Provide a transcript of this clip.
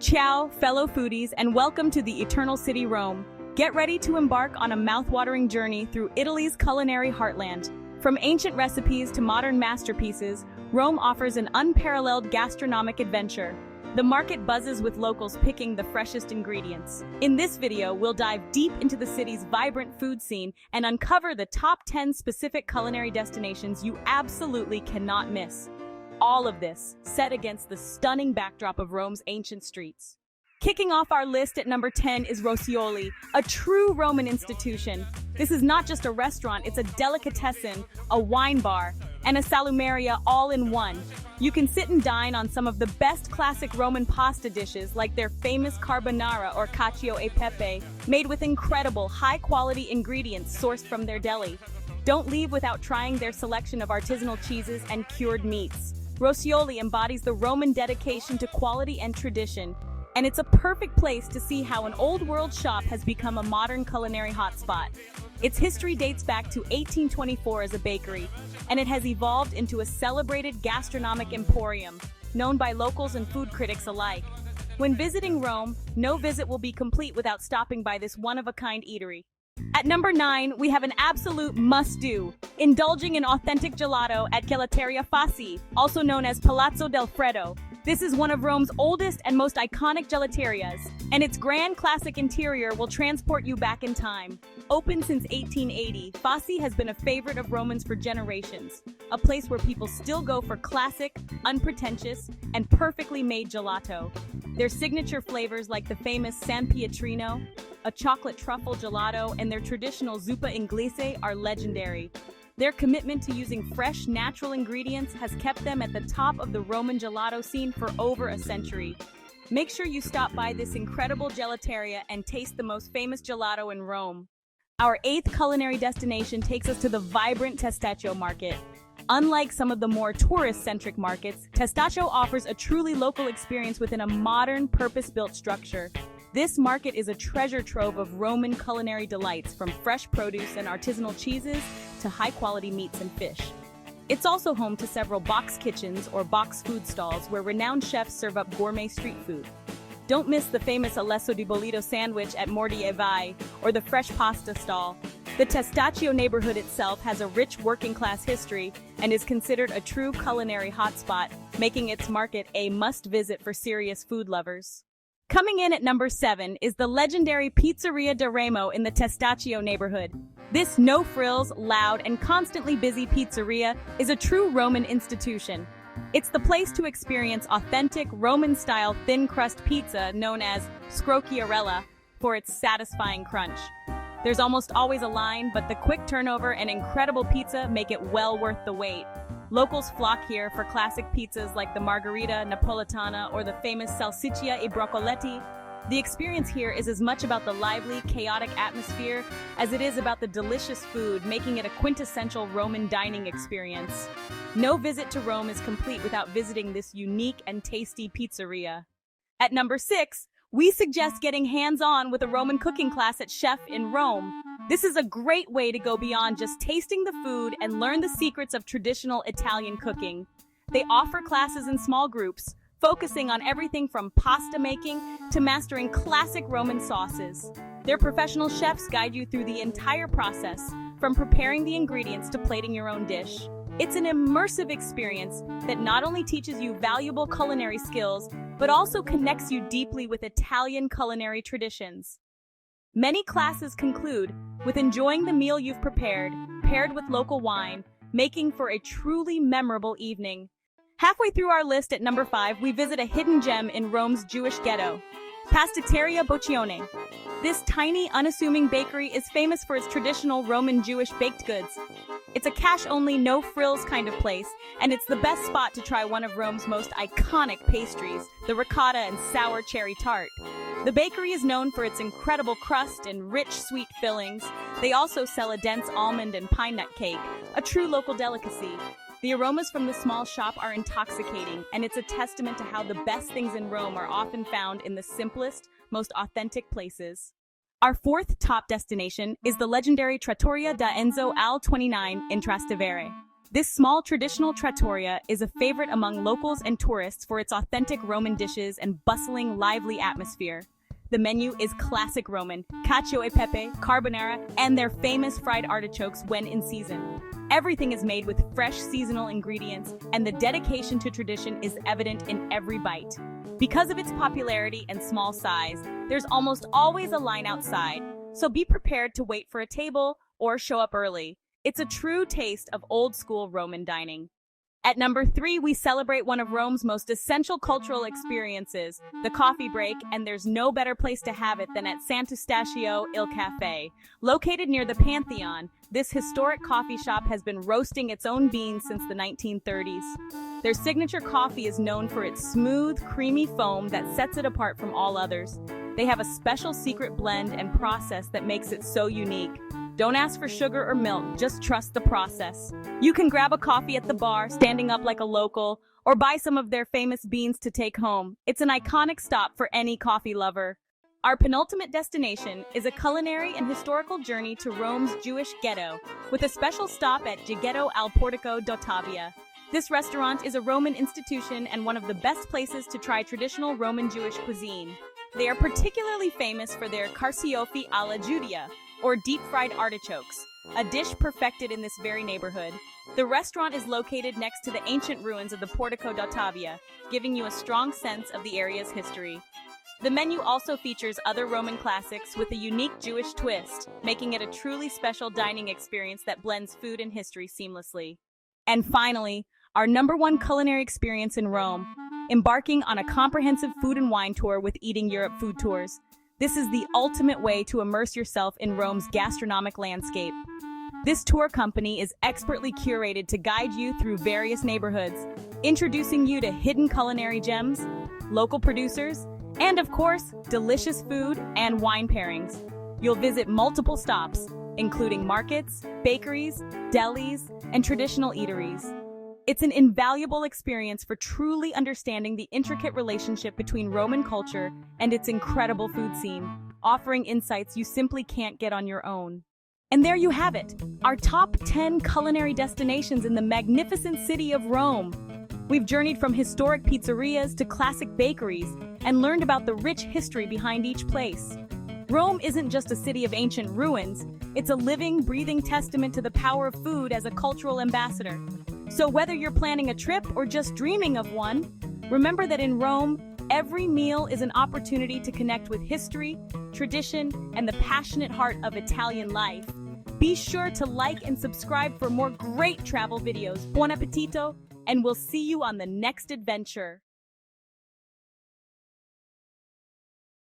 Ciao, fellow foodies, and welcome to the Eternal City, Rome. Get ready to embark on a mouthwatering journey through Italy's culinary heartland. From ancient recipes to modern masterpieces, Rome offers an unparalleled gastronomic adventure. The market buzzes with locals picking the freshest ingredients. In this video, we'll dive deep into the city's vibrant food scene and uncover the top 10 specific culinary destinations you absolutely cannot miss. All of this set against the stunning backdrop of Rome's ancient streets. Kicking off our list at number 10 is Roscioli, a true Roman institution. This is not just a restaurant, it's a delicatessen, a wine bar, and a salumeria all in one. You can sit and dine on some of the best classic Roman pasta dishes like their famous carbonara or cacio e pepe, made with incredible, high-quality ingredients sourced from their deli. Don't leave without trying their selection of artisanal cheeses and cured meats. Roscioli embodies the Roman dedication to quality and tradition, and it's a perfect place to see how an old-world shop has become a modern culinary hotspot. Its history dates back to 1824 as a bakery, and it has evolved into a celebrated gastronomic emporium, known by locals and food critics alike. When visiting Rome, no visit will be complete without stopping by this one-of-a-kind eatery. At number 9, we have an absolute must-do, indulging in authentic gelato at Gelateria Fassi, also known as Palazzo del Freddo. This is one of Rome's oldest and most iconic gelaterias, and its grand classic interior will transport you back in time. Open since 1880, Fassi has been a favorite of Romans for generations, a place where people still go for classic, unpretentious, and perfectly made gelato. Their signature flavors like the famous San Pietrino, a chocolate truffle gelato, and their traditional zuppa inglese are legendary. Their commitment to using fresh, natural ingredients has kept them at the top of the Roman gelato scene for over a century. Make sure you stop by this incredible gelateria and taste the most famous gelato in Rome. Our 8th culinary destination takes us to the vibrant Testaccio market. Unlike some of the more tourist-centric markets, Testaccio offers a truly local experience within a modern, purpose-built structure. This market is a treasure trove of Roman culinary delights, from fresh produce and artisanal cheeses to high-quality meats and fish. It's also home to several box kitchens or box food stalls where renowned chefs serve up gourmet street food. Don't miss the famous Alesso di Bolito sandwich at Mordi e Vai or the fresh pasta stall. The Testaccio neighborhood itself has a rich working-class history and is considered a true culinary hotspot, making its market a must-visit for serious food lovers. Coming in at number 7 is the legendary Pizzeria di Remo in the Testaccio neighborhood. This no-frills, loud, and constantly busy pizzeria is a true Roman institution. It's the place to experience authentic Roman-style thin-crust pizza known as scrocchiarella for its satisfying crunch. There's almost always a line, but the quick turnover and incredible pizza make it well worth the wait. Locals flock here for classic pizzas like the Margherita Napolitana or the famous Salsiccia e Broccoletti. The experience here is as much about the lively, chaotic atmosphere as it is about the delicious food, making it a quintessential Roman dining experience. No visit to Rome is complete without visiting this unique and tasty pizzeria. At number 6, we suggest getting hands-on with a Roman cooking class at Chef in Rome. This is a great way to go beyond just tasting the food and learn the secrets of traditional Italian cooking. They offer classes in small groups, focusing on everything from pasta making to mastering classic Roman sauces. Their professional chefs guide you through the entire process, from preparing the ingredients to plating your own dish. It's an immersive experience that not only teaches you valuable culinary skills, but also connects you deeply with Italian culinary traditions. Many classes conclude with enjoying the meal you've prepared, paired with local wine, making for a truly memorable evening. Halfway through our list at number 5, we visit a hidden gem in Rome's Jewish ghetto, Pasticceria Boccione. This tiny, unassuming bakery is famous for its traditional Roman Jewish baked goods. It's a cash-only, no-frills kind of place, and it's the best spot to try one of Rome's most iconic pastries, the ricotta and sour cherry tart. The bakery is known for its incredible crust and rich, sweet fillings. They also sell a dense almond and pine nut cake, a true local delicacy. The aromas from the small shop are intoxicating, and it's a testament to how the best things in Rome are often found in the simplest, most authentic places. Our 4th top destination is the legendary Trattoria da Enzo al 29 in Trastevere. This small traditional trattoria is a favorite among locals and tourists for its authentic Roman dishes and bustling, lively atmosphere. The menu is classic Roman, cacio e pepe, carbonara, and their famous fried artichokes when in season. Everything is made with fresh seasonal ingredients, and the dedication to tradition is evident in every bite. Because of its popularity and small size, there's almost always a line outside, so be prepared to wait for a table or show up early. It's a true taste of old-school Roman dining. At number 3, we celebrate one of Rome's most essential cultural experiences, the coffee break, and there's no better place to have it than at Sant'Eustachio il Caffè. Located near the Pantheon, this historic coffee shop has been roasting its own beans since the 1930s. Their signature coffee is known for its smooth, creamy foam that sets it apart from all others. They have a special secret blend and process that makes it so unique. Don't ask for sugar or milk, just trust the process. You can grab a coffee at the bar, standing up like a local, or buy some of their famous beans to take home. It's an iconic stop for any coffee lover. Our penultimate destination is a culinary and historical journey to Rome's Jewish ghetto, with a special stop at Giggetto al Portico d'Ottavia. This restaurant is a Roman institution and one of the best places to try traditional Roman Jewish cuisine. They are particularly famous for their carciofi alla Giudia, or deep-fried artichokes, a dish perfected in this very neighborhood. The restaurant is located next to the ancient ruins of the Portico d'Ottavia, giving you a strong sense of the area's history. The menu also features other Roman classics with a unique Jewish twist, making it a truly special dining experience that blends food and history seamlessly. And finally, our number 1 culinary experience in Rome, embarking on a comprehensive food and wine tour with Eating Europe Food Tours. This is the ultimate way to immerse yourself in Rome's gastronomic landscape. This tour company is expertly curated to guide you through various neighborhoods, introducing you to hidden culinary gems, local producers, and of course, delicious food and wine pairings. You'll visit multiple stops, including markets, bakeries, delis, and traditional eateries. It's an invaluable experience for truly understanding the intricate relationship between Roman culture and its incredible food scene, offering insights you simply can't get on your own. And there you have it, our top 10 culinary destinations in the magnificent city of Rome. We've journeyed from historic pizzerias to classic bakeries and learned about the rich history behind each place. Rome isn't just a city of ancient ruins, it's a living, breathing testament to the power of food as a cultural ambassador. So whether you're planning a trip or just dreaming of one, remember that in Rome, every meal is an opportunity to connect with history, tradition, and the passionate heart of Italian life. Be sure to like and subscribe for more great travel videos. Buon appetito, and we'll see you on the next adventure.